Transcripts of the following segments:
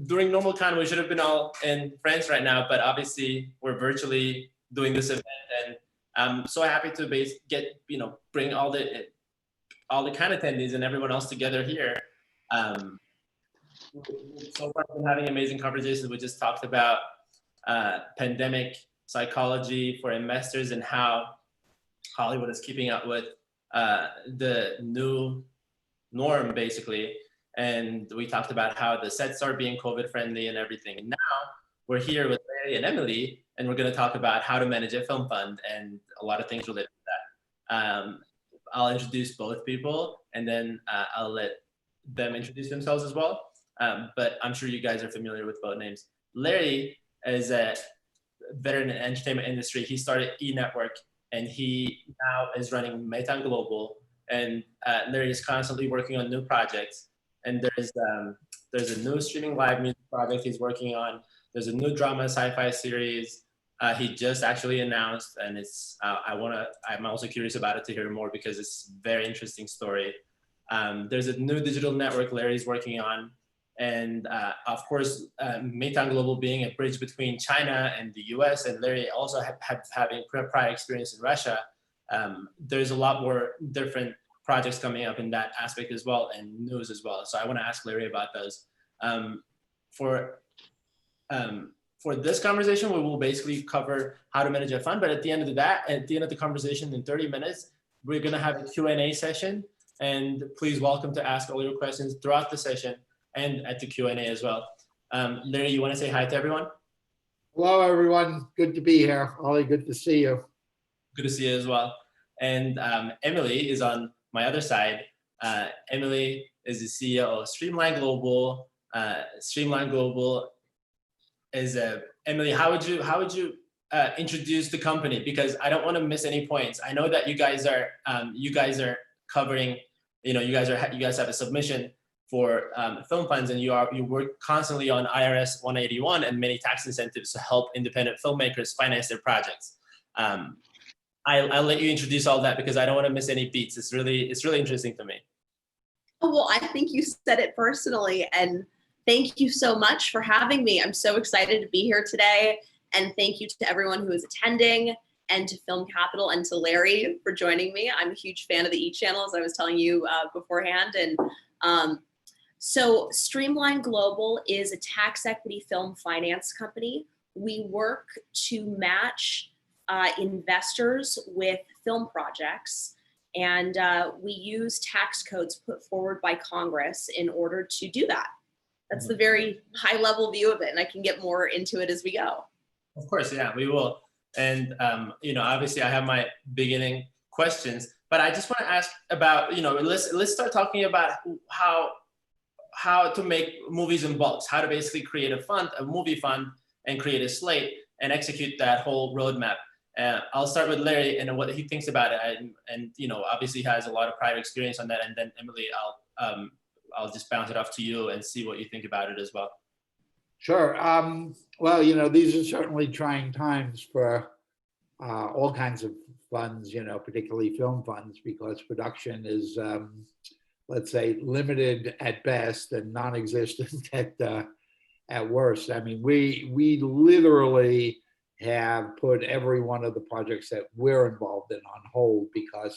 During normal con, we should have been all in France right now, but obviously we're virtually doing this event, and I'm so happy to bring all the con attendees and everyone else together here. So far, we've been having amazing conversations. We just talked about pandemic psychology for investors and how Hollywood is keeping up with the new norm, basically. And we talked about how the sets are being COVID friendly and everything. And now we're here with Larry and Emily, and we're going to talk about how to manage a film fund and a lot of things related to that. I'll introduce both people, and then I'll let them introduce themselves as well. But I'm sure you guys are familiar with both names. Larry is a veteran in the entertainment industry. He started E-Network, and he now is running Meitan Global. And Larry is constantly working on new projects. And there's a new streaming live music project he's working on. There's a new drama sci-fi series he just actually announced, and it's I'm also curious about it to hear more because it's a very interesting story. There's a new digital network Larry's working on, and of course, Meitan Global being a bridge between China and the US, and Larry also having prior experience in Russia. There's a lot more different projects coming up in that aspect as well, and news as well. So I want to ask Larry about those. For this conversation, we will basically cover how to manage a fund, but at the end of the conversation in 30 minutes, we're going to have a Q&A session, and please welcome to ask all your questions throughout the session and at the Q&A as well. Larry, you want to say hi to everyone? Hello, everyone. Good to be here. Ollie, good to see you. Good to see you as well. And Emily is on my other side. Emily is the CEO of Streamline Global. Streamline Global is Emily, how would you introduce the company? Because I don't want to miss any points. I know that you guys are covering, you guys have a submission for film funds, and you work constantly on IRS 181 and many tax incentives to help independent filmmakers finance their projects. I'll let you introduce all that because I don't want to miss any beats. It's really interesting to me. Oh, well, I think you said it personally, and thank you so much for having me. I'm so excited to be here today, and thank you to everyone who is attending, and to Film Capital, and to Larry for joining me. I'm a huge fan of the E-Channel, as I was telling you beforehand. And so Streamline Global is a tax equity film finance company. We work to match investors with film projects, and we use tax codes put forward by Congress in order to do that. That's the very high level view of it, and I can get more into it as we go. Of course, yeah, we will. And obviously I have my beginning questions, but I just want to ask about, let's start talking about how to make movies in bulks, how to basically create a movie fund and create a slate and execute that whole roadmap. I'll start with Larry and what he thinks about it, and obviously he has a lot of prior experience on that. And then Emily, I'll just bounce it off to you and see what you think about it as well. Sure. Well, these are certainly trying times for all kinds of funds, particularly film funds, because production is, let's say, limited at best and non-existent at worst. I mean, we literally have put every one of the projects that we're involved in on hold because,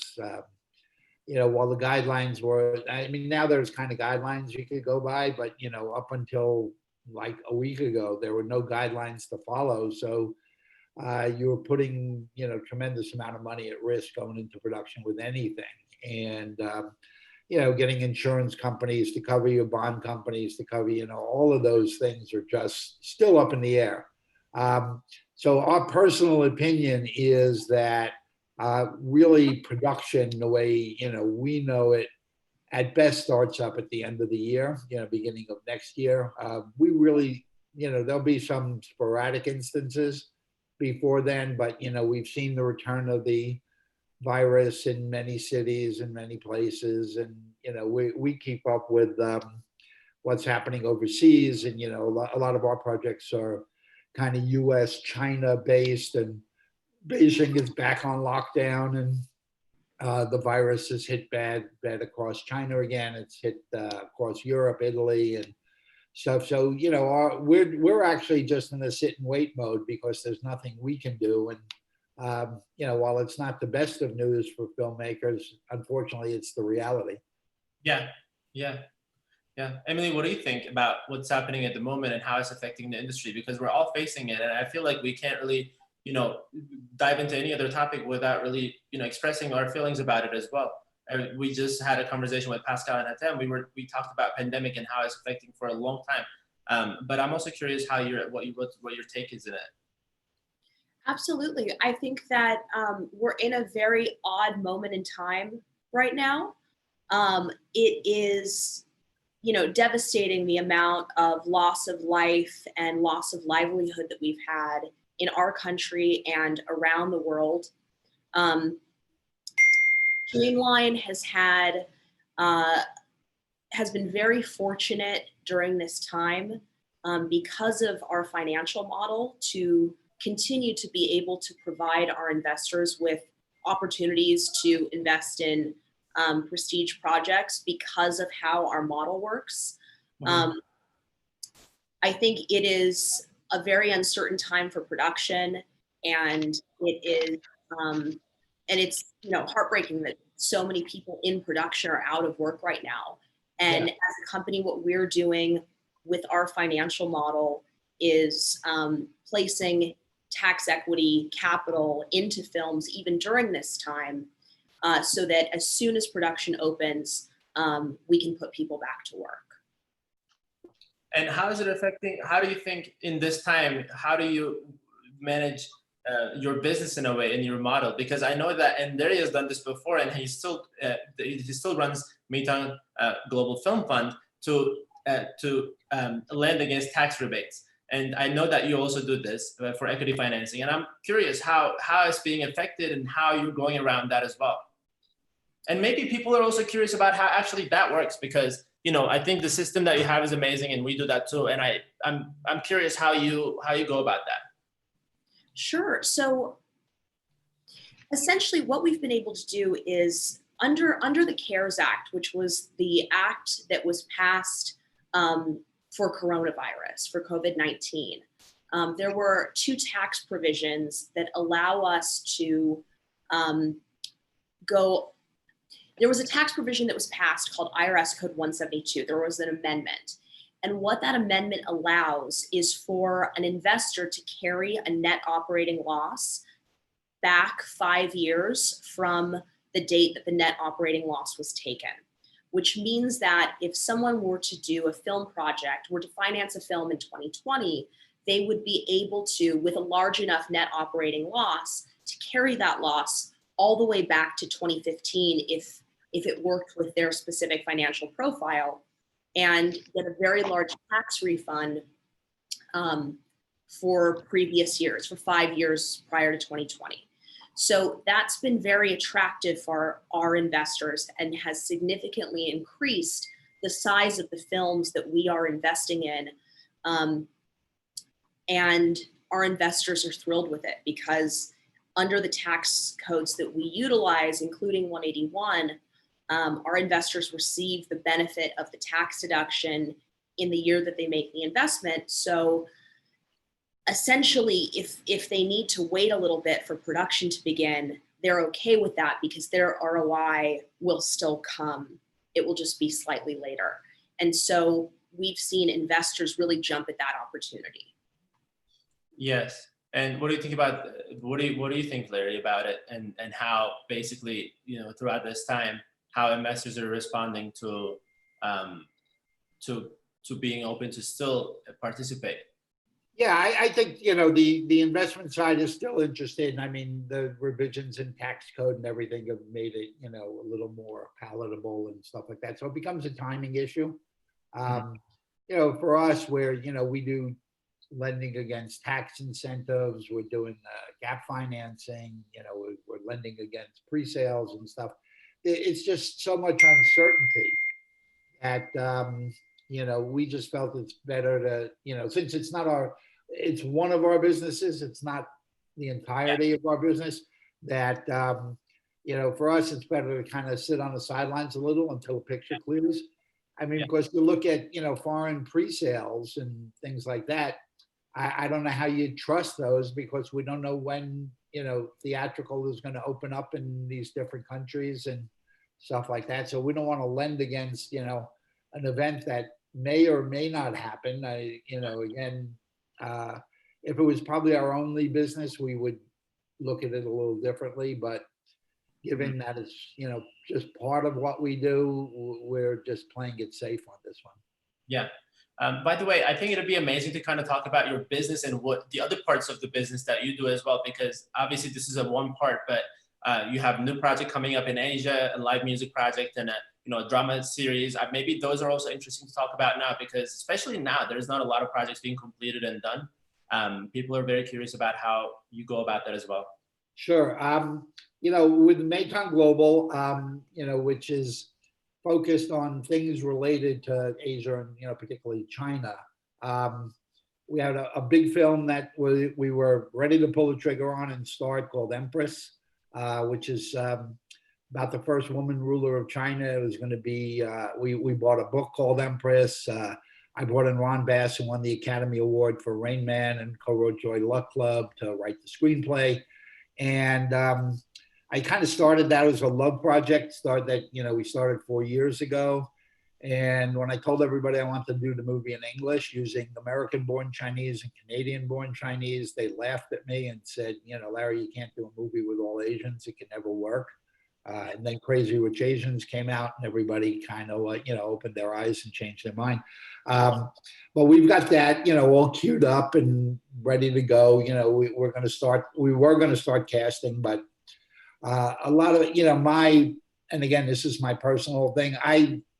while the guidelines were, now there's kind of guidelines you could go by, but, up until like a week ago, there were no guidelines to follow. So you were putting, tremendous amount of money at risk going into production with anything. And, getting insurance companies to cover you, bond companies to cover, all of those things are just still up in the air. So our personal opinion is that really production, the way, we know it, at best starts up at the end of the year, beginning of next year. We really, there'll be some sporadic instances before then, but, we've seen the return of the virus in many cities and many places. And, we keep up with what's happening overseas. And, a lot of our projects are kind of US, China based, and Beijing is back on lockdown, and the virus has hit bad across China again. It's hit across Europe, Italy, and stuff. So, you know, we're actually just in a sit and wait mode because there's nothing we can do. And, you know, while it's not the best of news for filmmakers, unfortunately, it's the reality. Yeah, yeah, yeah. Emily, what do you think about what's happening at the moment and how it's affecting the industry? Because we're all facing it, and I feel like we can't really, you know, dive into any other topic without really, you know, expressing our feelings about it as well. And we just had a conversation with Pascal and Hatem. We talked about pandemic and how it's affecting for a long time. But I'm also curious how what your take is in it. Absolutely. I think that we're in a very odd moment in time right now. It is, you know, devastating the amount of loss of life and loss of livelihood that we've had in our country and around the world. Streamline has been very fortunate during this time because of our financial model to continue to be able to provide our investors with opportunities to invest in prestige projects because of how our model works. I think it is a very uncertain time for production, and it's, you know, heartbreaking that so many people in production are out of work right now. And Yeah. as a company, what we're doing with our financial model is placing tax equity capital into films even during this time, so that as soon as production opens, we can put people back to work. And how is it affecting? How do you think in this time? How do you manage your business in a way in your model? Because I know that Andrei has done this before, and he still runs Meituan Global Film Fund to lend against tax rebates. And I know that you also do this for equity financing. And I'm curious how it's being affected and how you're going around that as well. And maybe people are also curious about how actually that works, because, you know, I think the system that you have is amazing, and we do that too. And I'm curious how you go about that. Sure. So essentially what we've been able to do is under the CARES Act, which was the act that was passed for coronavirus, for COVID-19, there were two tax provisions that allow us to go. There was a tax provision that was passed called IRS Code 172. There was an amendment. And what that amendment allows is for an investor to carry a net operating loss back 5 years from the date that the net operating loss was taken, which means that if someone were to do a film project, were to finance a film in 2020, they would be able to, with a large enough net operating loss, to carry that loss all the way back to 2015 if it worked with their specific financial profile, and get a very large tax refund for previous years, for 5 years prior to 2020. So that's been very attractive for our investors and has significantly increased the size of the films that we are investing in. And our investors are thrilled with it because under the tax codes that we utilize, including 181, our investors receive the benefit of the tax deduction in the year that they make the investment. So essentially, if they need to wait a little bit for production to begin, they're okay with that because their ROI will still come. It will just be slightly later. And so we've seen investors really jump at that opportunity. Yes. And what do you think about, what do you think, Larry, about it, and how basically, you know, throughout this time, how investors are responding to being open to still participate? Yeah, I think, you know, the investment side is still interested. I mean, the revisions in tax code and everything have made it, you know, a little more palatable and stuff like that. So it becomes a timing issue. You know, for us, where, you know, we do lending against tax incentives, we're doing gap financing, you know, we're lending against pre-sales and stuff. It's just so much uncertainty that, you know, we just felt it's better to, you know, since it's not it's one of our businesses, it's not the entirety of our business, that, you know, for us, it's better to kind of sit on the sidelines a little until the picture clears. I mean, Yeah. because you look at, foreign pre-sales and things like that, I don't know how you trust those because we don't know when, theatrical is going to open up in these different countries and stuff like that. So we don't want to lend against, an event that may or may not happen. Again, if it was probably our only business, we would look at it a little differently. But given that it's, just part of what we do, we're just playing it safe on this one. Yeah. By the way, I think it'd be amazing to kind of talk about your business and what the other parts of the business that you do as well, because obviously this is a one part, but you have a new project coming up in Asia, a live music project, and a drama series. Maybe those are also interesting to talk about now, because especially now, there's not a lot of projects being completed and done. People are very curious about how you go about that as well. Sure. With Maton Global, which is focused on things related to Asia and, particularly China. We had a big film that we were ready to pull the trigger on and start called Empress, which is about the first woman ruler of China. It was going to be, we bought a book called Empress. I brought in Ron Bass, who won the Academy Award for Rain Man and co-wrote Joy Luck Club, to write the screenplay. And I kind of started that as a love project. We started 4 years ago. And when I told everybody I wanted to do the movie in English using American-born Chinese and Canadian-born Chinese, they laughed at me and said, Larry, you can't do a movie with all Asians. It can never work. And then Crazy Rich Asians came out, and everybody kind of, opened their eyes and changed their mind. But we've got that, all queued up and ready to go. We were going to start casting, but a lot of, and again, this is my personal thing.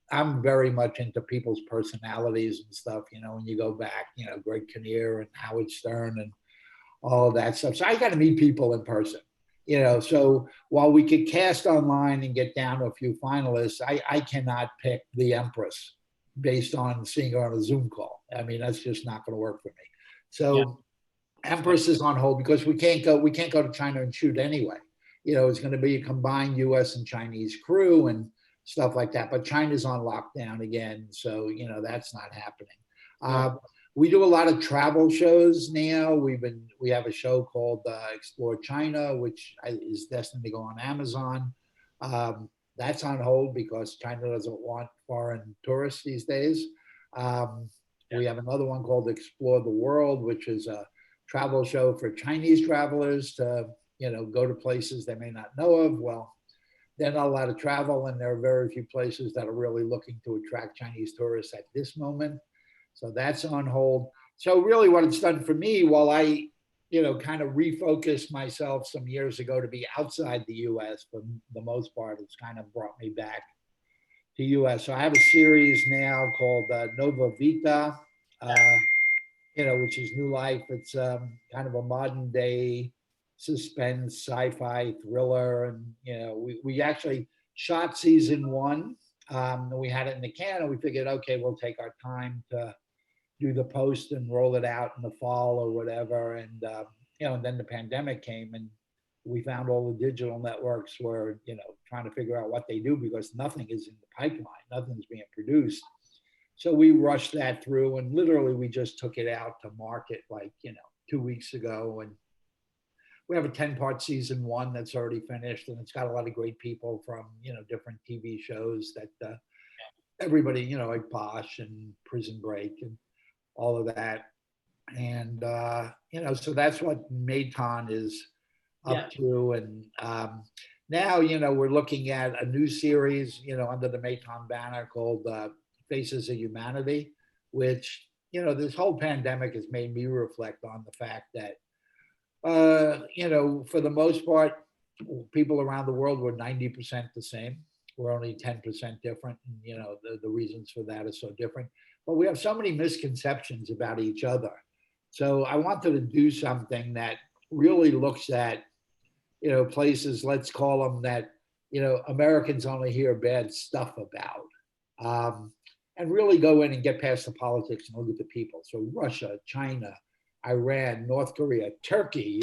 I'm very much into people's personalities and stuff, when you go back, Greg Kinnear and Howard Stern and all of that stuff. So I got to meet people in person. So while we could cast online and get down to a few finalists, I cannot pick the Empress based on seeing her on a Zoom call. I mean, that's just not going to work for me. So yeah. Empress is on hold because we can't go to China and shoot anyway. It's going to be a combined US and Chinese crew and stuff like that. But China's on lockdown again. So, that's not happening. Yeah. We do a lot of travel shows now. We have a show called Explore China, which is destined to go on Amazon. That's on hold because China doesn't want foreign tourists these days. We have another one called Explore the World, which is a travel show for Chinese travelers to, go to places they may not know of. Well, they're not allowed to travel, and there are very few places that are really looking to attract Chinese tourists at this moment. So that's on hold. So really what it's done for me, while I, kind of refocused myself some years ago to be outside the US for the most part, it's kind of brought me back to US. So I have a series now called Nova Vita, which is New Life. It's kind of a modern day suspense, sci-fi thriller. And, we actually shot season 1. We had it in the can and we figured, okay, we'll take our time to do the post and roll it out in the fall or whatever. And, and then the pandemic came and we found all the digital networks were, trying to figure out what they do because nothing is in the pipeline, nothing's being produced. So we rushed that through and literally we just took it out to market 2 weeks ago. And we have a 10-part season 1 that's already finished, and it's got a lot of great people from, different TV shows that everybody, like Bosch and Prison Break and all of that. And, so that's what Maton is up to. And now, we're looking at a new series, under the Maton banner called Faces of Humanity, which, this whole pandemic has made me reflect on the fact that, for the most part, people around the world were 90% the same. We're only 10% different. And, the reasons for that are so different. But we have so many misconceptions about each other. So I wanted to do something that really looks at, places, let's call them that, Americans only hear bad stuff about. And really go in and get past the politics and look at the people. So Russia, China, Iran, North Korea, Turkey,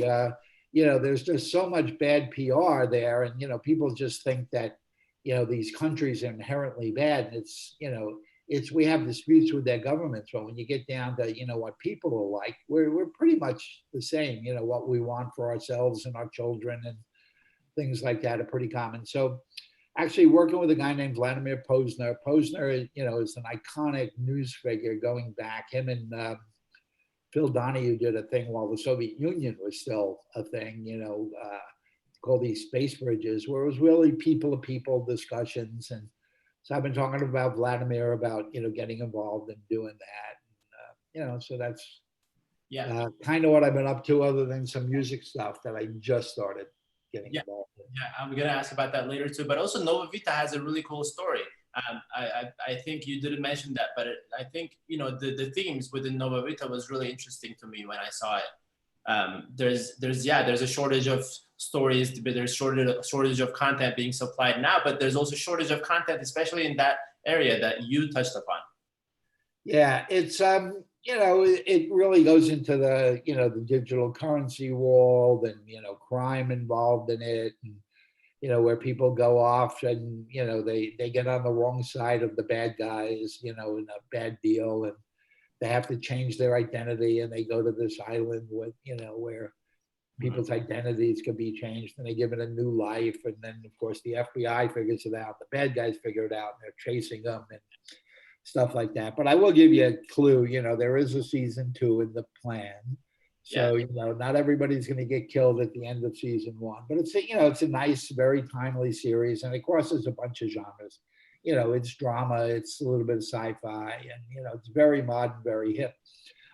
there's just so much bad PR there. And, people just think that, these countries are inherently bad. And it's, it's we have disputes with their governments, but when you get down to what people are like, we're pretty much the same. What we want for ourselves and our children and things like that are pretty common. So actually working with a guy named Vladimir Posner. Posner, is an iconic news figure going back. Him and Phil Donahue did a thing while the Soviet Union was still a thing, called these space bridges, where it was really people to people discussions. And so I've been talking about Vladimir about, getting involved and doing that. So that's kind of what I've been up to, other than some music stuff that I just started getting involved in. Yeah, I'm gonna ask about that later too. But also Nova Vita has a really cool story. I think you didn't mention that, but I think the themes within Nova Vita was really interesting to me when I saw it. There's a shortage of stories, but there's shortage of content being supplied now, but there's also shortage of content, especially in that area that you touched upon. Yeah, it's it really goes into the the digital currency world, and crime involved in it, and where people go off and they get on the wrong side of the bad guys, in a bad deal, and they have to change their identity, and they go to this island with where people's identities can be changed, and they give it a new life. And then of course the FBI figures it out, the bad guys figure it out, and they're chasing them and stuff like that. But I will give you a clue, there is a season 2 in the plan. So, not everybody's going to get killed at the end of season 1, but it's a nice, very timely series, and it crosses a bunch of genres. It's drama, it's a little bit of sci-fi, and, it's very modern, very hip.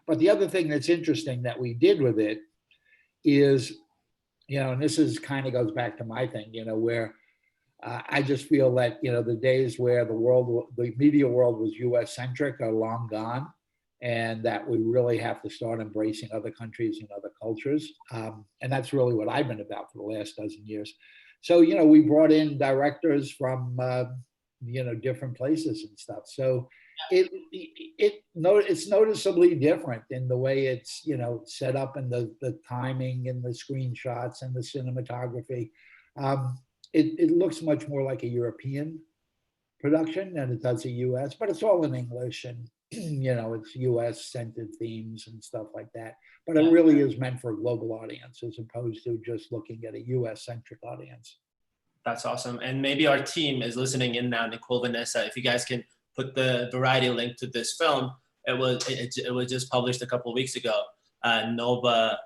But the other thing that's interesting that we did with it is, and this is kind of goes back to my thing, where I just feel that, the days where the media world was US centric are long gone, and that we really have to start embracing other countries and other cultures. And that's really what I've been about for the last dozen years. So, we brought in directors from, different places and stuff. So it's noticeably different in the way it's, set up, and the timing and the screenshots and the cinematography. It looks much more like a European production than it does a US, but it's all in English, and it's US centered themes and stuff like that. But it really is meant for a global audience, as opposed to just looking at a US centric audience. That's awesome. And maybe our team is listening in now, Nicole, Vanessa, if you guys can put the Variety link to this film. It was just published a couple of weeks ago, Nova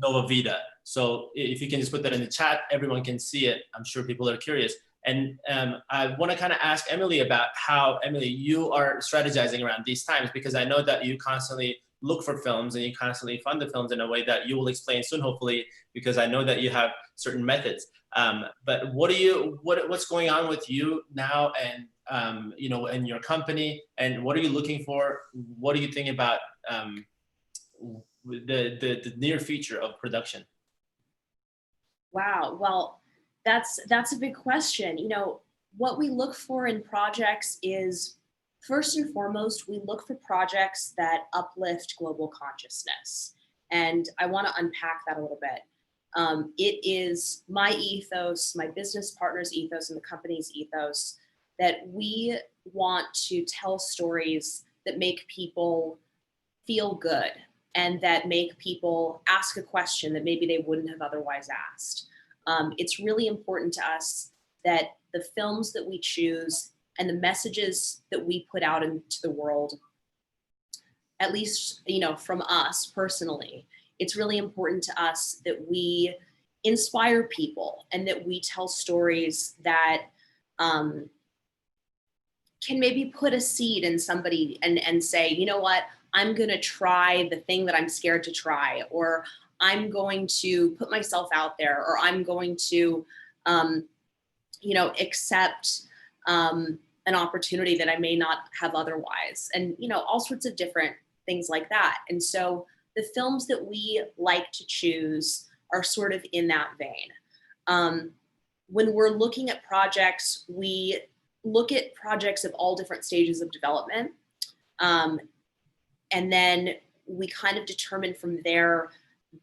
Vita. So if you can just put that in the chat, everyone can see it. I'm sure people are curious. And I want to kind of ask Emily about how, Emily, you are strategizing around these times, because I know that you constantly look for films and you constantly fund the films in a way that you will explain soon, hopefully, because I know that you have certain methods. But what's going on with you now, and in your company, and what are you looking for? What do you think about the near future of production? Wow. Well, that's a big question. What we look for in projects is, first and foremost, we look for projects that uplift global consciousness. And I want to unpack that a little bit. It is my ethos, my business partner's ethos, and the company's ethos that we want to tell stories that make people feel good, and that make people ask a question that maybe they wouldn't have otherwise asked. It's really important to us that the films that we choose and the messages that we put out into the world, at least, from us personally, it's really important to us that we inspire people, and that we tell stories that can maybe put a seed in somebody and say, you know what, I'm going to try the thing that I'm scared to try, or I'm going to put myself out there, or I'm going to, accept an opportunity that I may not have otherwise, and, all sorts of different things like that. And so the films that we like to choose are sort of in that vein. When we're looking at projects, we look at projects of all different stages of development. And then we kind of determine from there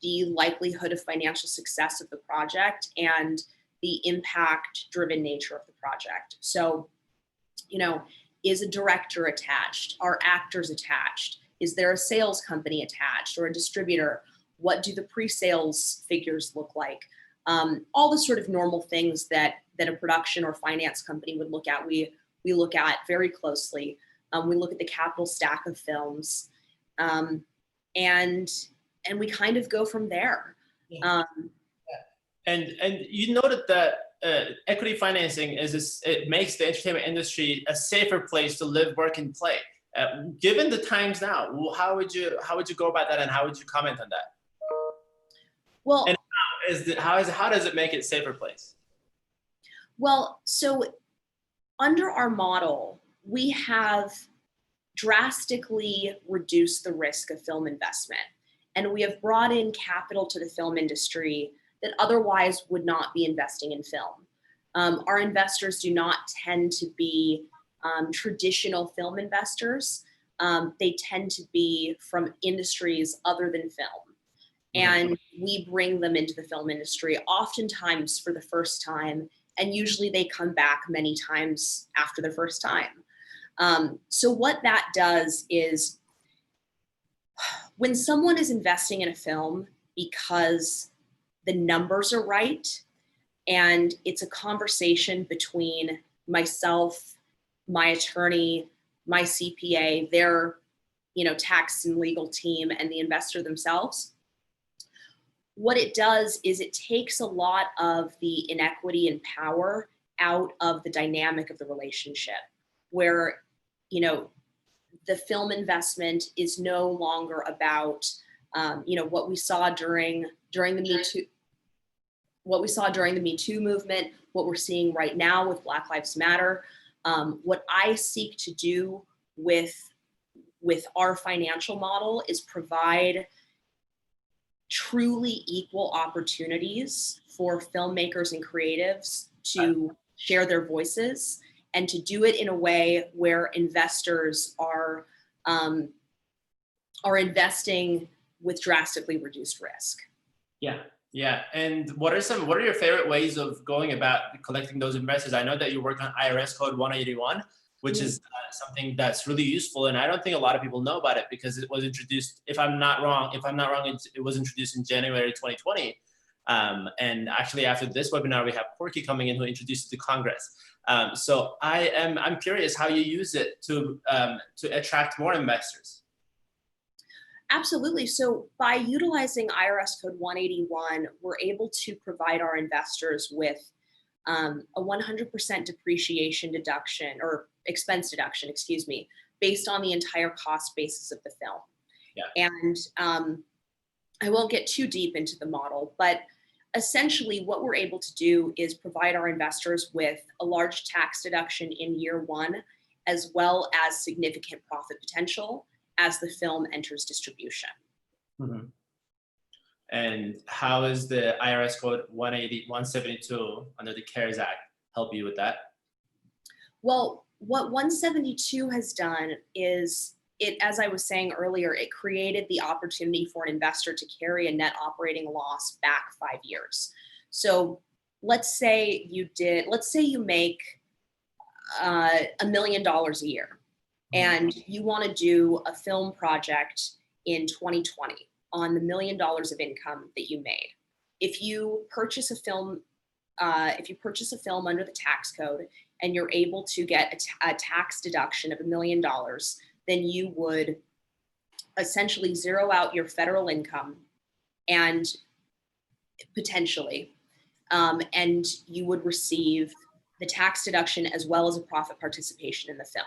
the likelihood of financial success of the project and the impact-driven nature of the project. So, Is a director attached? Are actors attached? Is there a sales company attached or a distributor? What do the pre-sales figures look like? All the sort of normal things that a production or finance company would look at, we look at very closely. We look at the capital stack of films, and we kind of go from there. Yeah. And you noted that equity financing it makes the entertainment industry a safer place to live, work, and play. Given the times now, how would you go about that, and how would you comment on that? Well, and how does it make it a safer place? Well, so under our model, we have drastically reduced the risk of film investment, and we have brought in capital to the film industry that otherwise would not be investing in film. Our investors do not tend to be traditional film investors. They tend to be from industries other than film. And we bring them into the film industry, oftentimes for the first time, and usually they come back many times after the first time. So what that does is, when someone is investing in a film because the numbers are right, and it's a conversation between myself, my attorney, my CPA, their tax and legal team, and the investor themselves, what it does is it takes a lot of the inequity and power out of the dynamic of the relationship, where the film investment is no longer about what we saw during the Me Too movement, what we're seeing right now with Black Lives Matter. What I seek to do with our financial model is provide truly equal opportunities for filmmakers and creatives to share their voices, and to do it in a way where investors are investing with drastically reduced risk. Yeah. And what are your favorite ways of going about collecting those investors? I know that you work on IRS Code 181, which is something that's really useful, and I don't think a lot of people know about it because it was introduced, if I'm not wrong, it was introduced in January 2020. And actually, after this webinar, we have Corky coming in who introduced it to Congress. So I'm curious how you use it to attract more investors. Absolutely. So by utilizing IRS Code 181, we're able to provide our investors with a 100% depreciation deduction, or expense deduction, excuse me, based on the entire cost basis of the film. Yeah. And I won't get too deep into the model, but essentially what we're able to do is provide our investors with a large tax deduction in year one, as well as significant profit potential as the film enters distribution. Mm-hmm. And how is the IRS Code 172 under the CARES Act help you with that? Well, what 172 has done is, as I was saying earlier, it created the opportunity for an investor to carry a net operating loss back 5 years. So let's say you make $1 million a year, and you want to do a film project in 2020 on the $1 million of income that you made. If you purchase a film under the tax code and you're able to get a tax deduction of $1 million, then you would essentially zero out your federal income, and potentially, and you would receive the tax deduction as well as a profit participation in the film.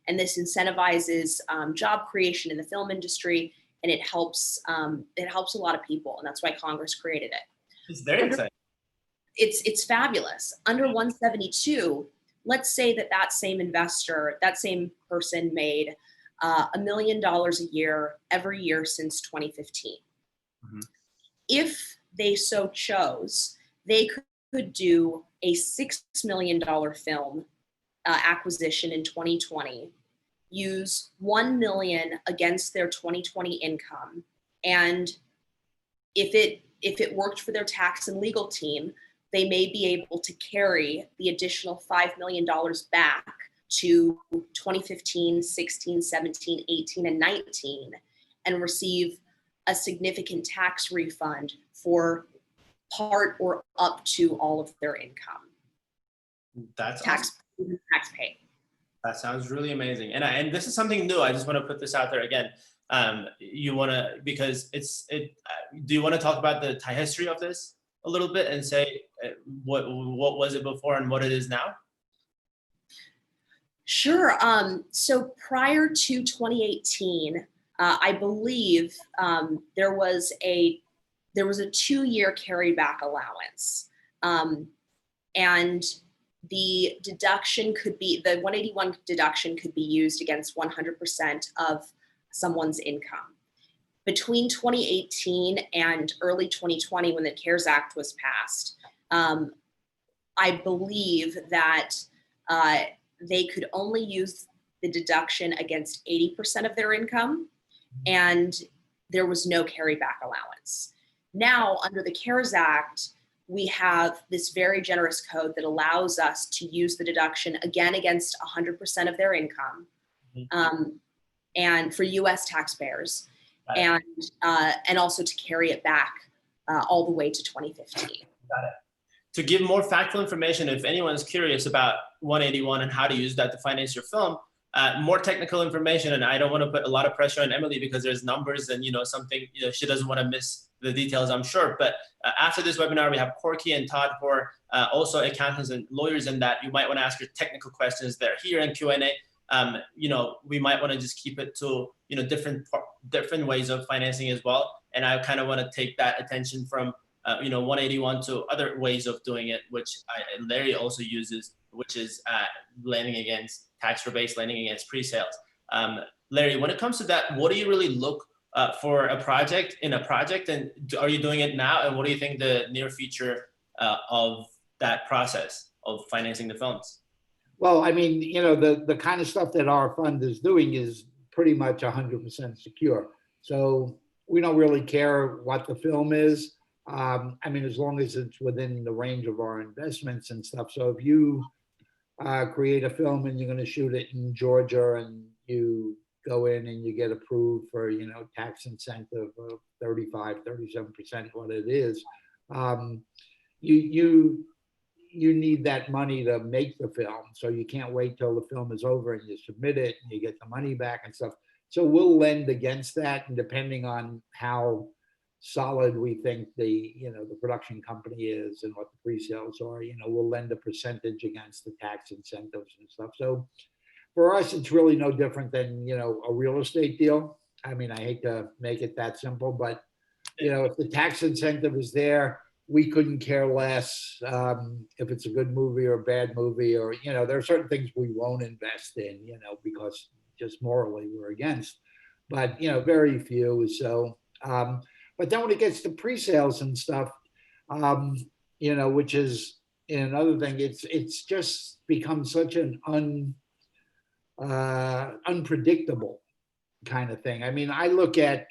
And this incentivizes job creation in the film industry, and it helps a lot of people, and that's why Congress created it. It's very exciting. It's fabulous. Under 172, let's say that same investor, that same person made $1 million a year every year since 2015. Mm-hmm. If they so chose, they could do a $6 million film acquisition in 2020, use $1 million against their 2020 income, and if it worked for their tax and legal team, they may be able to carry the additional $5 million back to 2015, 16, 17, 18, and 19 and receive a significant tax refund for part or up to all of their income. That's Tax, awesome. tax paid. That sounds really amazing. And this is something new. I just want to put this out there again. You want to, because do you want to talk about the history of this a little bit and say what was it before and what it is now? Sure. So prior to 2018, I believe there was a 2-year carryback allowance, and the 181 deduction could be used against 100% of someone's income. Between 2018 and early 2020, when the CARES Act was passed, I believe that they could only use the deduction against 80% of their income, and there was no carryback allowance. Now, under the CARES Act, we have this very generous code that allows us to use the deduction again against 100% of their income, and for U.S. taxpayers, and also to carry it back all the way to 2015. Got it. To give more factual information, if anyone's curious about 181 and how to use that to finance your film, more technical information, and I don't want to put a lot of pressure on Emily because there's numbers and something she doesn't want to miss the details, I'm sure. But after this webinar, we have Corky and Todd, who are also accountants and lawyers, in that you might want to ask your technical questions there. Here in Q&A, we might want to just keep it to different ways of financing as well. And I kind of want to take that attention from 181 to other ways of doing it, which Larry also uses, which is lending against tax rebates, lending against pre-sales. Larry, when it comes to that, what do you really look for a project, and are you doing it now? And what do you think the near future of that process of financing the films? Well, I mean, the kind of stuff that our fund is doing is pretty much 100% secure. So we don't really care what the film is. I mean, as long as it's within the range of our investments and stuff. So if you create a film and you're going to shoot it in Georgia, and you go in and you get approved for, tax incentive of 35, 37%, what it is, you need that money to make the film. So you can't wait till the film is over and you submit it and you get the money back and stuff. So we'll lend against that, and depending on how solid we think the production company is and what the pre-sales are, we'll lend a percentage against the tax incentives and stuff. So for us, it's really no different than a real estate deal. I mean, I hate to make it that simple, but if the tax incentive is there, we couldn't care less if it's a good movie or a bad movie, or there are certain things we won't invest in, because just morally we're against, but very few. So but then when it gets to pre-sales and stuff, which is another thing, it's just become such an unpredictable kind of thing. I mean, I look at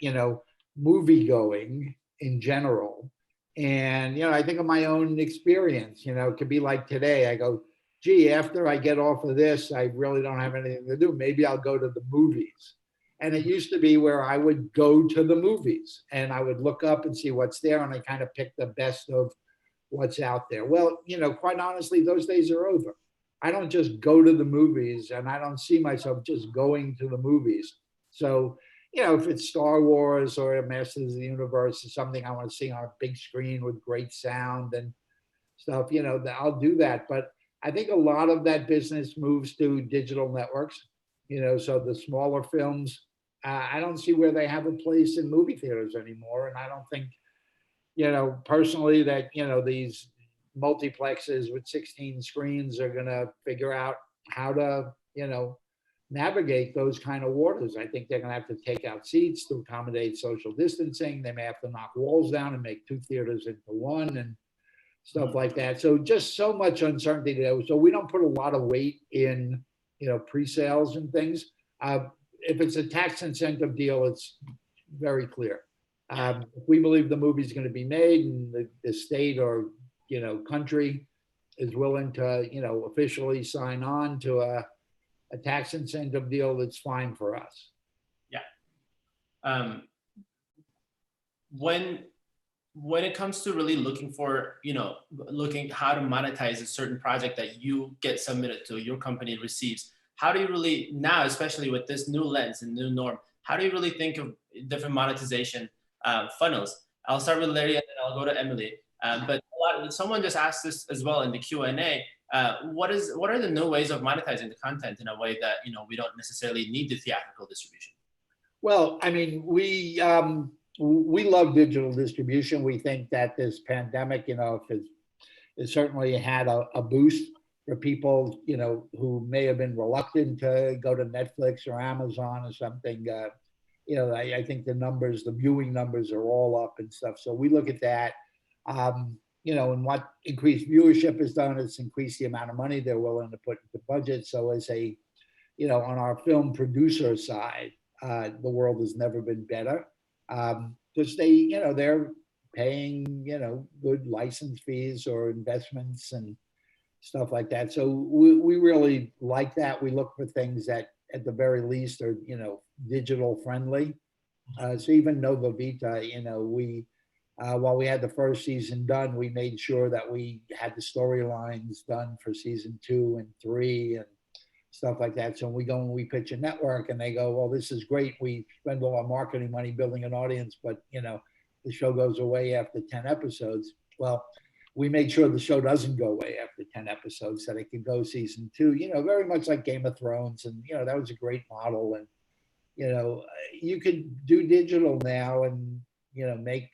movie going in general, and I think of my own experience. It could be like today. I go, gee, after I get off of this, I really don't have anything to do. Maybe I'll go to the movies. And it used to be where I would go to the movies and I would look up and see what's there, and I kind of pick the best of what's out there. Well, quite honestly, those days are over. I don't just go to the movies, and I don't see myself just going to the movies. So, if it's Star Wars or Masters of the Universe or something I want to see on a big screen with great sound and stuff, I'll do that. But I think a lot of that business moves to digital networks. So the smaller films, I don't see where they have a place in movie theaters anymore. And I don't think, personally that, these multiplexes with 16 screens are going to figure out how to, navigate those kind of waters. I think they're going to have to take out seats to accommodate social distancing. They may have to knock walls down and make 2 theaters into 1 and stuff like that. So just so much uncertainty there. So we don't put a lot of weight in, pre-sales and things. If it's a tax incentive deal, it's very clear. If we believe the movie is going to be made and the state or, country is willing to, officially sign on to a a tax incentive deal, it's fine for us. Um, when it comes to really looking for, looking how to monetize a certain project that you get submitted to, your company receives, how do you really now, especially with this new lens and new norm, how do you really think of different monetization funnels? I'll start with Larry and then I'll go to Emily. But someone just asked this as well in the Q&A. What are the new ways of monetizing the content in a way that we don't necessarily need the theatrical distribution? Well, I mean, we love digital distribution. We think that this pandemic, it certainly had a boost for people, who may have been reluctant to go to Netflix or Amazon or something. I think the viewing numbers are all up and stuff. So we look at that, and what increased viewership has done is increase the amount of money they're willing to put into budget. So as on our film producer side, the world has never been better, because they're paying, good license fees or investments and stuff like that. So we really like that. We look for things that at the very least are, digital friendly. So even Nova Vita, while we had the first season done, we made sure that we had the storylines done for season 2 and 3 and stuff like that. So when we go and we pitch a network and they go, well, this is great. We spend all our marketing money building an audience, but the show goes away after 10 episodes. Well, we made sure the show doesn't go away after 10 episodes, that it can go season 2, very much like Game of Thrones. And, that was a great model. And, you could do digital now and, make,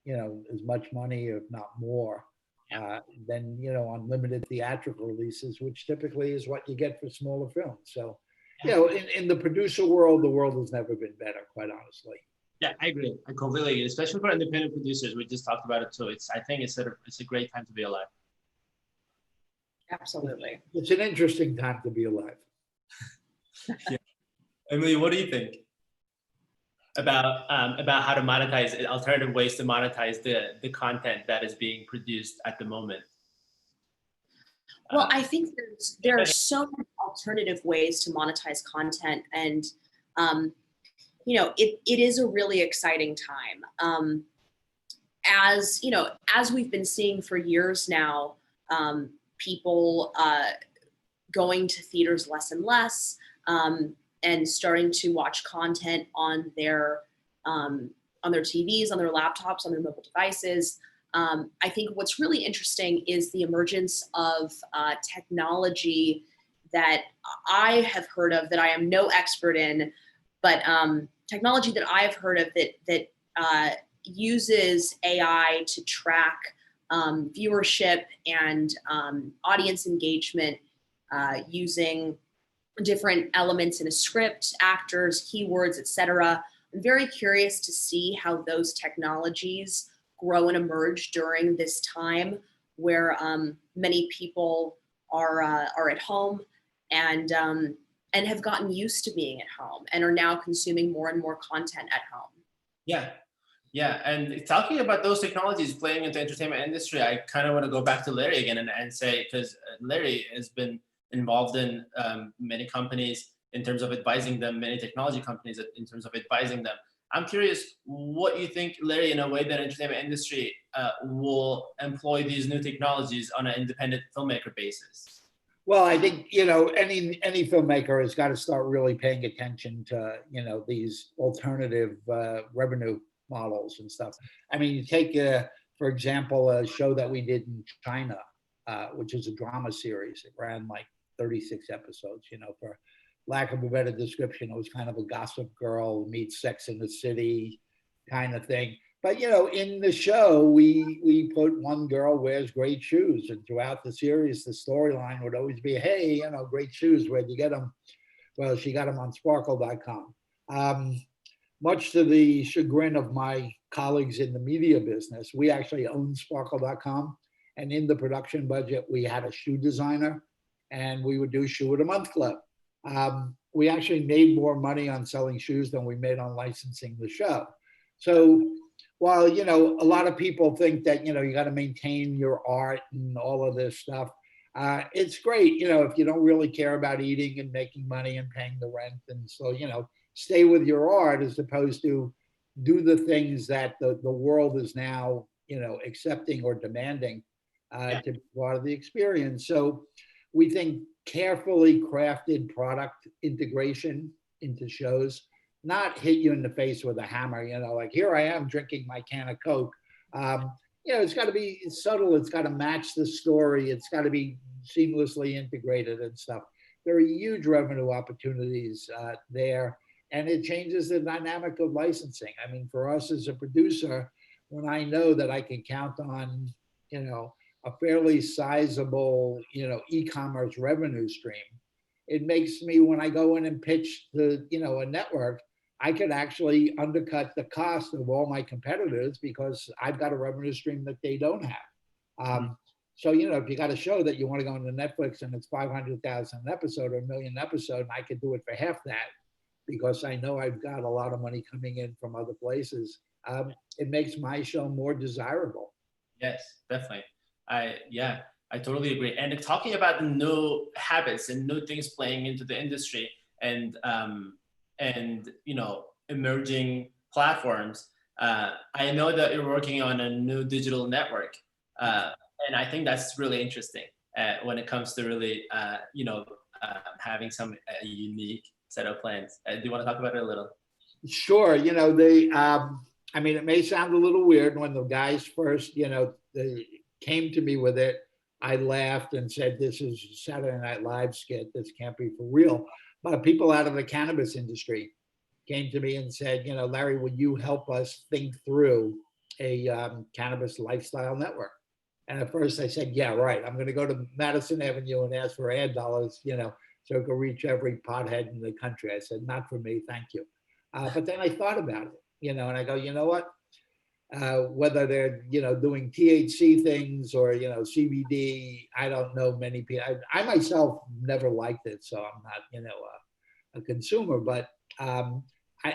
as much money, if not more, than, on limited theatrical releases, which typically is what you get for smaller films. So, in the producer world, the world has never been better, quite honestly. Yeah, I agree. I completely agree, especially for independent producers. We just talked about it too. I think it's a great time to be alive. Absolutely. It's an interesting time to be alive. Yeah. Emily, what do you think about how to monetize, alternative ways to monetize the content that is being produced at the moment? Well, I think there are so many alternative ways to monetize content, and it is a really exciting time. As we've been seeing for years now, people going to theaters less and less, and starting to watch content on their TVs, on their laptops, on their mobile devices. I think what's really interesting is the emergence of technology that I have heard of, that I am no expert in, but technology that I've heard of that uses AI to track viewership and audience engagement using different elements in a script, actors, keywords, etc. I'm very curious to see how those technologies grow and emerge during this time where many people are at home and have gotten used to being at home and are now consuming more and more content at home. Yeah. And talking about those technologies playing into the entertainment industry, I kind of want to go back to Larry again and say, because Larry has been involved in many companies in terms of advising them, many technology companies in terms of advising them. I'm curious what you think, Larry, in a way that entertainment industry will employ these new technologies on an independent filmmaker basis. Well, I think, any filmmaker has got to start really paying attention to, these alternative revenue models and stuff. I mean, you take, for example, a show that we did in China, which is a drama series. It ran like 36 episodes, for lack of a better description. It was kind of a Gossip Girl meets Sex in the City kind of thing. But, in the show, we put one girl wears great shoes. And throughout the series, the storyline would always be, hey, great shoes, where'd you get them? Well, she got them on sparkle.com. Much to the chagrin of my colleagues in the media business, we actually own sparkle.com. And in the production budget, we had a shoe designer, and we would do Shoe of the Month Club. We actually made more money on selling shoes than we made on licensing the show. So while, a lot of people think that, you got to maintain your art and all of this stuff, It's great, if you don't really care about eating and making money and paying the rent. And so, stay with your art as opposed to do the things that the world is now, accepting or demanding to be part of the experience. So we think carefully crafted product integration into shows, not hit you in the face with a hammer, like here I am drinking my can of Coke. It's got to be subtle. It's got to match the story. It's got to be seamlessly integrated and stuff. There are huge revenue opportunities there, and it changes the dynamic of licensing. I mean, for us as a producer, when I know that I can count on, a fairly sizable, e-commerce revenue stream, it makes me, when I go in and pitch the, a network, I could actually undercut the cost of all my competitors because I've got a revenue stream that they don't have. So, if you got a show that you want to go into Netflix and it's 500,000 an episode or $1 million an episode, and I could do it for half that because I know I've got a lot of money coming in from other places, it makes my show more desirable. Yes, definitely. I totally agree. And talking about the new habits and new things playing into the industry and emerging platforms, I know that you're working on a new digital network, and I think that's really interesting when it comes to really having some unique set of plans. Do you want to talk about it a little? Sure. It may sound a little weird when the guys first, they came to me with it. I laughed and said, this is a Saturday Night Live skit. This can't be for real. But people out of the cannabis industry came to me and said, Larry, would you help us think through a cannabis lifestyle network? And at first I said, yeah, right. I'm going to go to Madison Avenue and ask for ad dollars, so it could reach every pothead in the country. I said, not for me, thank you. But then I thought about it, and I go, you know what? Whether they're, doing THC things or, CBD, I don't know many people. I myself never liked it, so I'm not, a consumer. But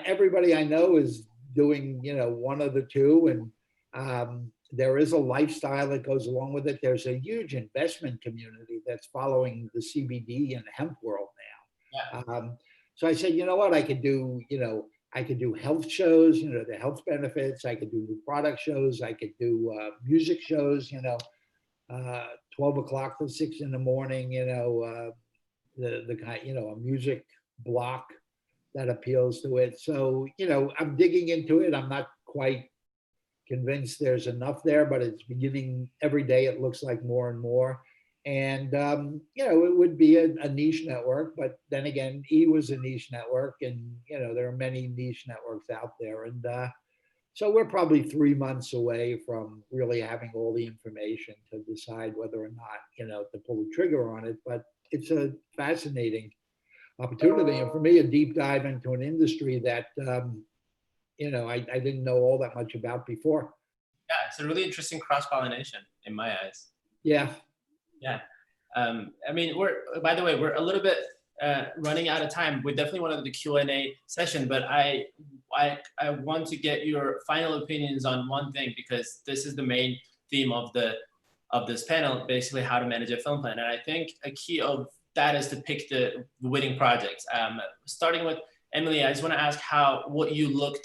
everybody I know is doing, one of the two, and there is a lifestyle that goes along with it. There's a huge investment community that's following the CBD and hemp world now. Yeah. So I said, you know what, I could do, I could do health shows, the health benefits. I could do new product shows. I could do music shows, 12 o'clock to 6 in the morning, the kind, a music block that appeals to it. So, I'm digging into it. I'm not quite convinced there's enough there, but it's beginning every day. It looks like more and more. And, it would be a niche network, but then again, E! was a niche network, and, there are many niche networks out there. And so we're probably 3 months away from really having all the information to decide whether or not, to pull the trigger on it. But it's a fascinating opportunity. And for me, a deep dive into an industry that, I didn't know all that much about before. Yeah, it's a really interesting cross-pollination in my eyes. Yeah. Yeah. By the way, we're a little bit running out of time. We definitely want to do the Q&A session, but I want to get your final opinions on one thing, because this is the main theme of this panel, basically how to manage a film plan. And I think a key of that is to pick the winning projects. Starting with Emily, I just want to ask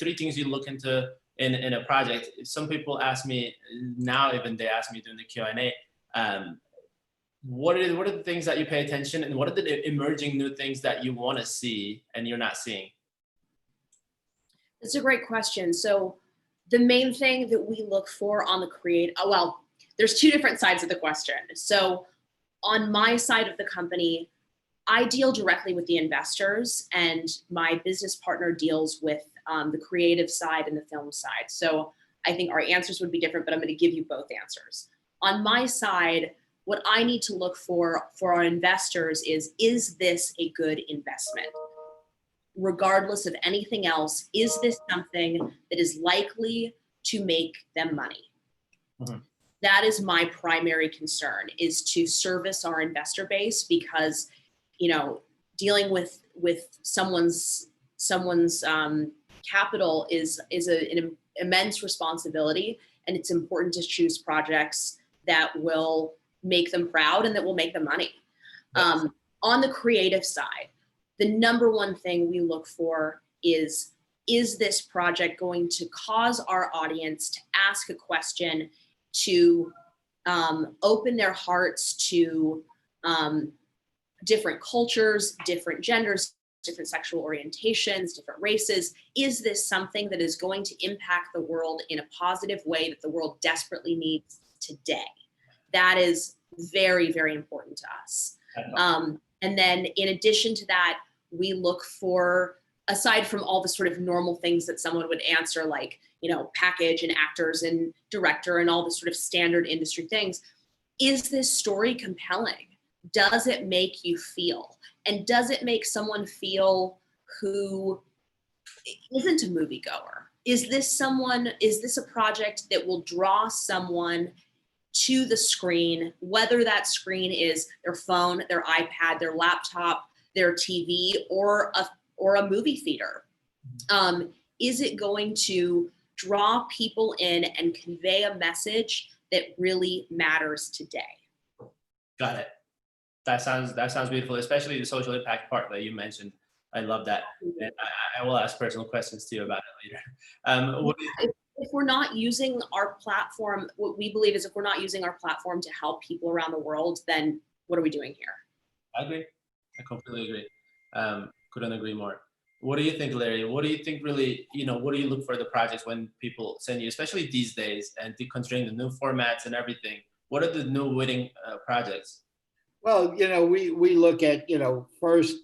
three things you look into in a project. Some people ask me now, even they ask me during the Q&A, what are the things that you pay attention, and what are the emerging new things that you want to see and you're not seeing? That's a great question. So the main thing that we look for on the there's two different sides of the question. So on my side of the company, I deal directly with the investors, and my business partner deals with the creative side and the film side. So I think our answers would be different, but I'm going to give you both answers. On my side, what I need to look for our investors is this a good investment? Regardless of anything else, is this something that is likely to make them money? Mm-hmm. That is my primary concern, is to service our investor base, because, dealing with someone's capital is an immense responsibility, and it's important to choose projects that will make them proud and that will make them money. Yes. On the creative side, the number one thing we look for is this project going to cause our audience to ask a question, to open their hearts to different cultures, different genders, different sexual orientations, different races? Is this something that is going to impact the world in a positive way that the world desperately needs today? That is very, very important to us. And then in addition to that, we look for, aside from all the sort of normal things that someone would answer, like, you know, package and actors and director and all the sort of standard industry things, is this story compelling? Does it make you feel? And does it make someone feel who isn't a moviegoer? Is this a project that will draw someone to the screen, whether that screen is their phone, their iPad, their laptop, their TV, or a movie theater? Is it going to draw people in and convey a message that really matters today? Got it. That sounds beautiful, especially the social impact part that you mentioned. I love that. And I will ask personal questions to you about it later. If we're not using our platform, what we believe is if we're not using our platform to help people around the world, then what are we doing here? I agree. I completely agree. Couldn't agree more. What do you think, Larry? What do you think really, what do you look for the projects when people send you, especially these days, and considering the new formats and everything? What are the new winning projects? Well, we look at, first,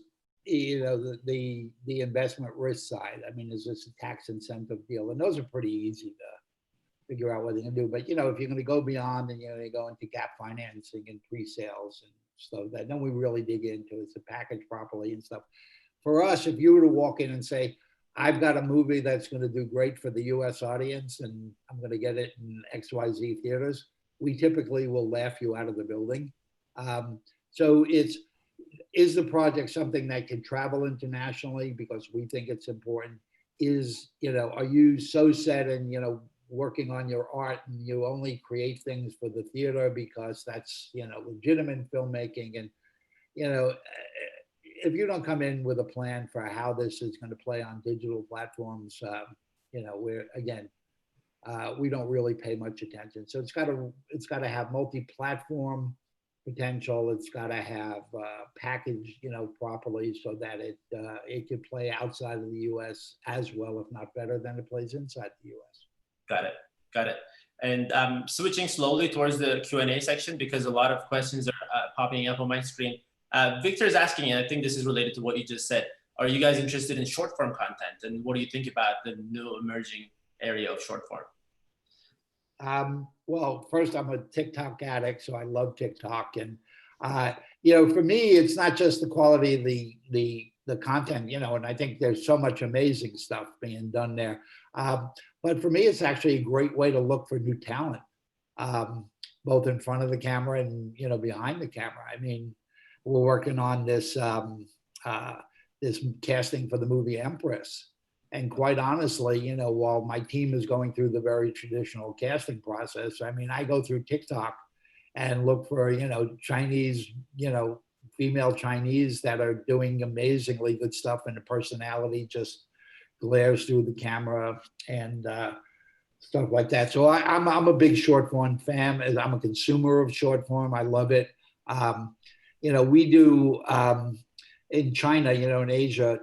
the investment risk side. I mean, is this a tax incentive deal? And those are pretty easy to figure out what they can do. But, if you're going to go beyond and, you go into gap financing and pre-sales and stuff, then we really dig into it's a package properly and stuff. For us, if you were to walk in and say, I've got a movie that's going to do great for the US audience and I'm going to get it in XYZ theaters, we typically will laugh you out of the building. So is the project something that can travel internationally because we think it's important? Are you so set and, working on your art and you only create things for the theater because that's, legitimate filmmaking? And, if you don't come in with a plan for how this is going to play on digital platforms, we don't really pay much attention. So it's got to have multi-platform potential. It's got to have packaged, properly so that it could play outside of the U.S. as well, if not better than it plays inside the U.S. Got it. And switching slowly towards the Q&A section because a lot of questions are popping up on my screen. Victor is asking, and I think this is related to what you just said, are you guys interested in short form content? And what do you think about the new emerging area of short form? Well, first, I'm a TikTok addict, so I love TikTok. And, for me, it's not just the quality of the content, and I think there's so much amazing stuff being done there. But for me, it's actually a great way to look for new talent, both in front of the camera and, behind the camera. I mean, we're working on this casting for the movie Empress. And quite honestly, while my team is going through the very traditional casting process, I mean, I go through TikTok and look for, Chinese, female Chinese that are doing amazingly good stuff, and the personality just glares through the camera and stuff like that. So I'm a big short form fan. I'm a consumer of short form. I love it. We do in China, in Asia,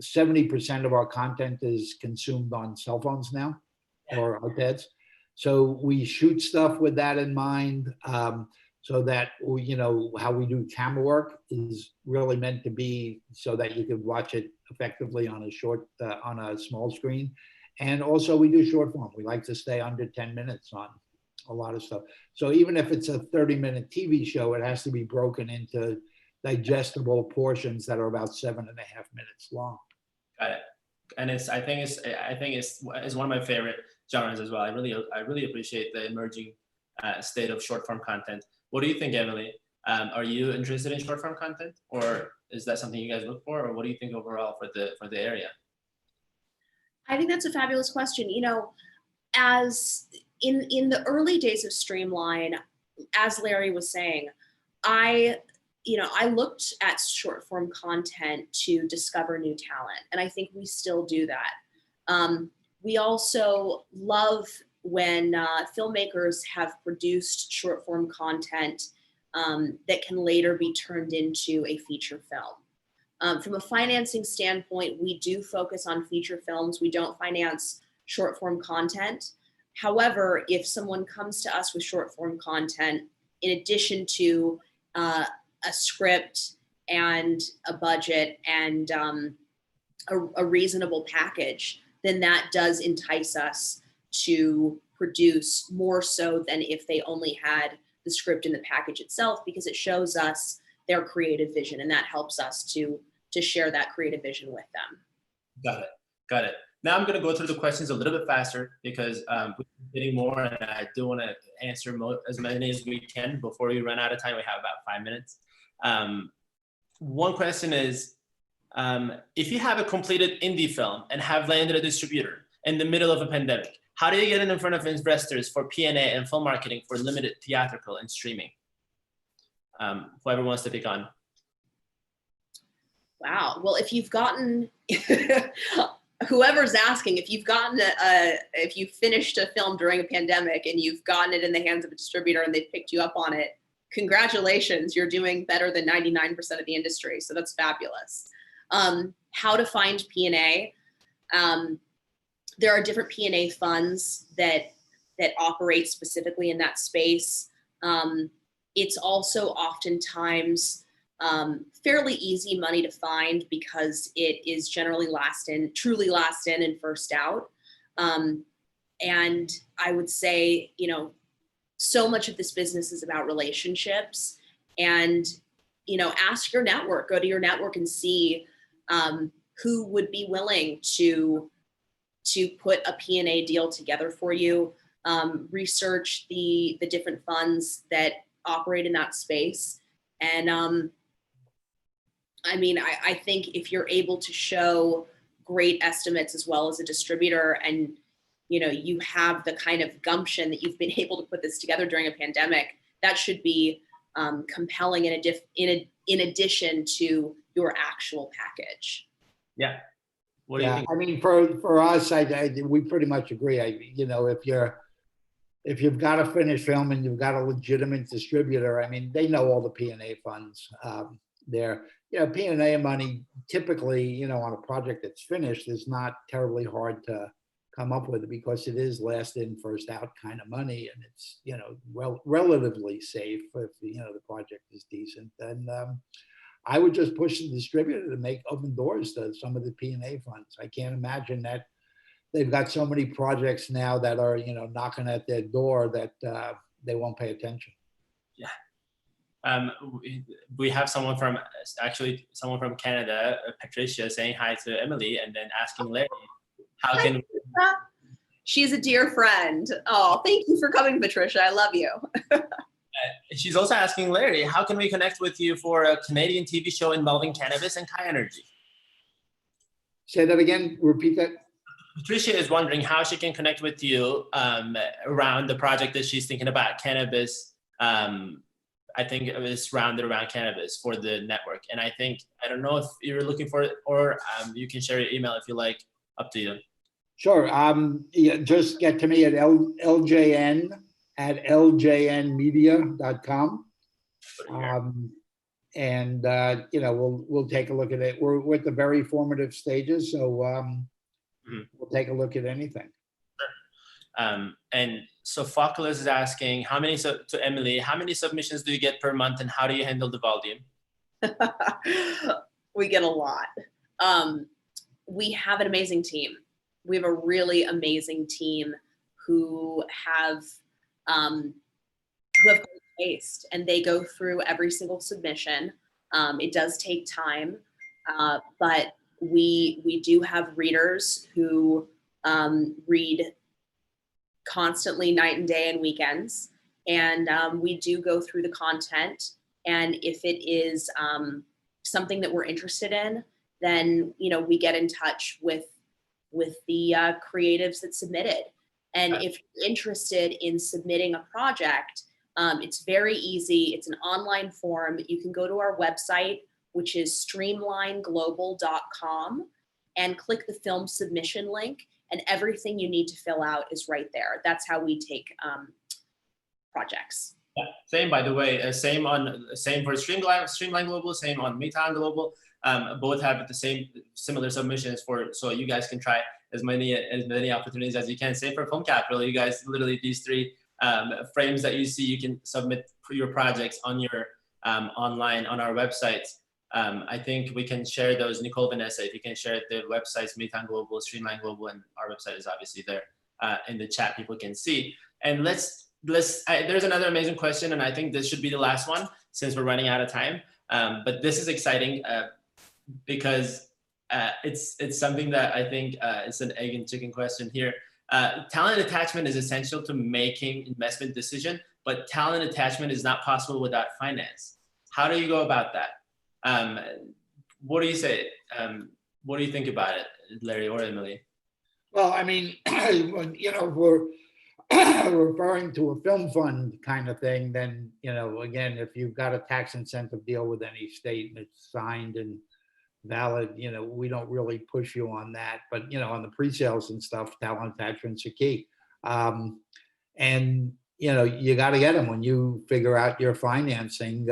70% of our content is consumed on cell phones now or iPads. So we shoot stuff with that in mind, so that, how we do camera work is really meant to be so that you can watch it effectively on a small screen. And also we do short form. We like to stay under 10 minutes on a lot of stuff. So even if it's a 30-minute TV show, it has to be broken into digestible portions that are about 7.5 minutes long. Got it. And I think it's one of my favorite genres as well. I really appreciate the emerging state of short form content. What do you think, Emily? Are you interested in short form content, or is that something you guys look for, or what do you think overall for the area? I think that's a fabulous question. As in the early days of Streamline, as Larry was saying, I looked at short form content to discover new talent, and I think we still do that. We also love when filmmakers have produced short form content that can later be turned into a feature film. From a financing standpoint, we do focus on feature films. We don't finance short form content. However, if someone comes to us with short form content, in addition to a script and a budget and a reasonable package, then that does entice us to produce more so than if they only had the script and the package itself, because it shows us their creative vision, and that helps us to share that creative vision with them. Got it. Now I'm going to go through the questions a little bit faster because we're getting more, and I do want to answer as many as we can before we run out of time. We have about 5 minutes. One question is, if you have a completed indie film and have landed a distributor in the middle of a pandemic, how do you get it in front of investors for P&A and film marketing for limited theatrical and streaming? Whoever wants to pick on. Wow. Well, if you've gotten, whoever's asking, if you've gotten if you finished a film during a pandemic and you've gotten it in the hands of a distributor and they've picked you up on it, congratulations, you're doing better than 99% of the industry. So that's fabulous. How to find P&A. There are different P&A funds that operate specifically in that space. It's also oftentimes fairly easy money to find because it is generally truly last in and first out. And I would say, so much of this business is about relationships, and, ask your network, go to your network and see who would be willing to put a P&A deal together for you. Research the different funds that operate in that space. And I think if you're able to show great estimates as well as a distributor, and you have the kind of gumption that you've been able to put this together during a pandemic, that should be compelling in addition to your actual package. Yeah. What do you think? I mean, for us, we pretty much agree. If you've got a finished film and you've got a legitimate distributor, they know all the P&A funds there. P&A money typically, on a project that's finished is not terribly hard to come up with, because it is last in, first out kind of money, and it's, relatively safe if, the project is decent. And I would just push the distributor to open doors to some of the P&A funds. I can't imagine that they've got so many projects now that are, knocking at their door that they won't pay attention. Yeah. We have someone from Canada, Patricia, saying hi to Emily and then asking Larry, how can... She's a dear friend. Oh, thank you for coming, Patricia. I love you. She's also asking Larry, how can we connect with you for a Canadian TV show involving cannabis and Kai Energy? Say that again, repeat that. Patricia is wondering how she can connect with you around the project that she's thinking about, cannabis. I think it was rounded around cannabis for the network. And I don't know if you're looking for it, or you can share your email if you like, up to you. Sure. Just get to me at ljn@ljnmedia.com. And, we'll take a look at it. We're at the very formative stages, so we'll take a look at anything. Sure. And Sophocles is asking, to Emily, how many submissions do you get per month, and how do you handle the volume? We get a lot. We have an amazing team. We have a really amazing team who have great taste, and they go through every single submission. It does take time, but we do have readers who read constantly, night and day and weekends. And we do go through the content. And if it is something that we're interested in, then, we get in touch with the creatives that submitted. And if you're interested in submitting a project, It's very easy. It's an online form. You can go to our website, which is streamlineglobal.com, and click the film submission link, and everything you need to fill out is right there. That's how we take projects. Yeah, same, by the way, same for Streamline Global, same on Meetup Global. Both have the same similar submissions so you guys can try as many opportunities as you can. Same for Film Capital, you guys literally these three frames that you see, you can submit for your projects on your online on our website. I think we can share those. Nicole, Vanessa, if you can share the websites, Meetup Global, Streamline Global, and our website is obviously there in the chat. People can see. And there's another amazing question, and I think this should be the last one since we're running out of time. But this is exciting because it's something that I think it's an egg and chicken question here. Talent attachment is essential to making investment decision, but talent attachment is not possible without finance. How do you go about that? What do you say? What do you think about it, Larry or Emily? Well, I mean, you know, we're referring to a film fund kind of thing, then, you know, again, if you've got a tax incentive deal with any state and it's signed and valid, you know, we don't really push you on that. But, you know, on the pre-sales and stuff, talent attachments are key. And, you know, you got to get them when you figure out your financing.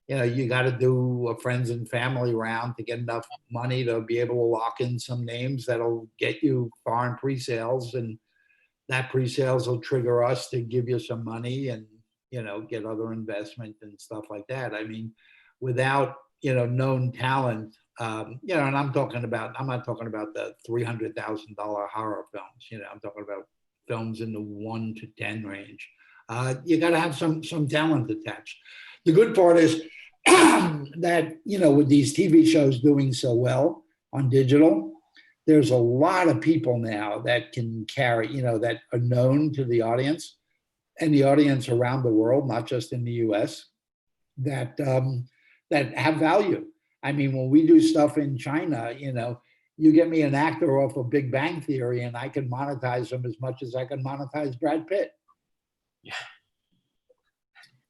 You know, you got to do a friends and family round to get enough money to be able to lock in some names that'll get you foreign pre-sales, and that pre-sales will trigger us to give you some money and, you know, get other investment and stuff like that. I mean, without, you know, known talent, you know, and I'm not talking about the $300,000 horror films, you know, I'm talking about films in the 1 to 10 range. You got to have some talent attached. The good part is that, you know, with these TV shows doing so well on digital, there's a lot of people now that can carry, you know, that are known to the audience and the audience around the world, not just in the US, that have value. I mean, when we do stuff in China, you know, you get me an actor off of Big Bang Theory and I can monetize them as much as I can monetize Brad Pitt. Yeah.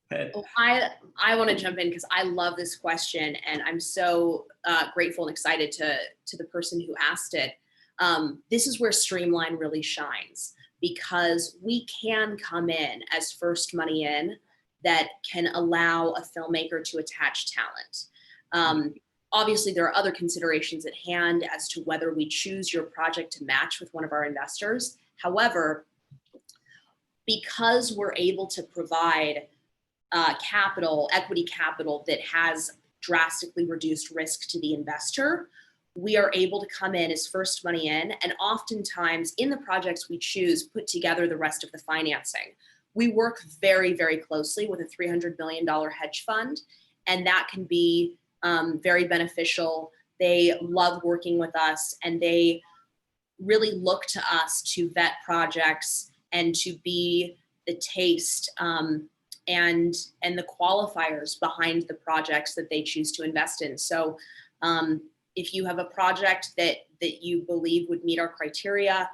Well, I want to jump in because I love this question, and I'm so grateful and excited to the person who asked it. This is where Streamline really shines, because we can come in as first money in that can allow a filmmaker to attach talent. Obviously, there are other considerations at hand as to whether we choose your project to match with one of our investors. However, because we're able to provide equity capital that has drastically reduced risk to the investor, we are able to come in as first money in, and oftentimes in the projects we choose, put together the rest of the financing. We work very, very closely with a $300 million hedge fund, and that can be very beneficial. They love working with us, and they really look to us to vet projects and to be the taste and the qualifiers behind the projects that they choose to invest in. So if you have a project that you believe would meet our criteria,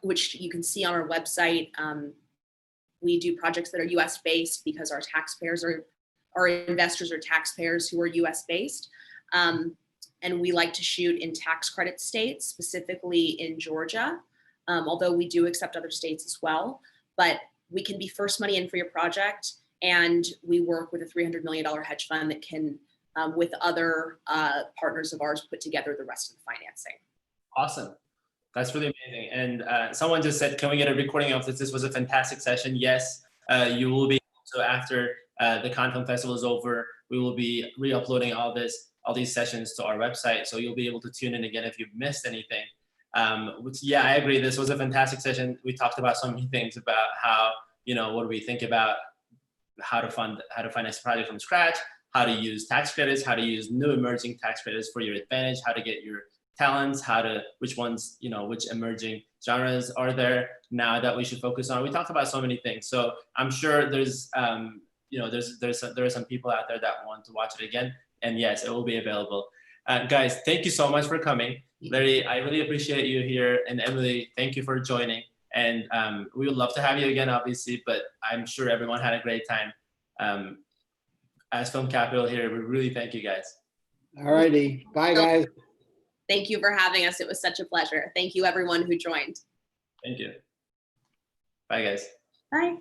which you can see on our website, we do projects that are US based because our investors are taxpayers who are US based. And we like to shoot in tax credit states, specifically in Georgia, although we do accept other states as well. But we can be first money in for your project, and we work with a $300 million hedge fund that can, with other partners of ours, put together the rest of the financing. Awesome. That's really amazing. And someone just said, can we get a recording of this? This was a fantastic session. Yes, you will be. So after the Cannes Film Festival is over, we will be re-uploading all these sessions to our website. So you'll be able to tune in again if you've missed anything. Yeah, I agree. This was a fantastic session. We talked about so many things about how, you know, what do we think about how to finance a project from scratch, how to use tax credits, how to use new emerging tax credits for your advantage, how to get your talents, which ones, you know, which emerging genres are there now that we should focus on. We talked about so many things. So I'm sure there's, you know, there are some people out there that want to watch it again. And yes, it will be available. Guys, thank you so much for coming. Larry, I really appreciate you here. And Emily, thank you for joining. And we would love to have you again, obviously, but I'm sure everyone had a great time. As Film Capital here, we really thank you guys. All righty. Bye, guys. Thank you for having us. It was such a pleasure. Thank you, everyone who joined. Thank you. Bye, guys. Bye.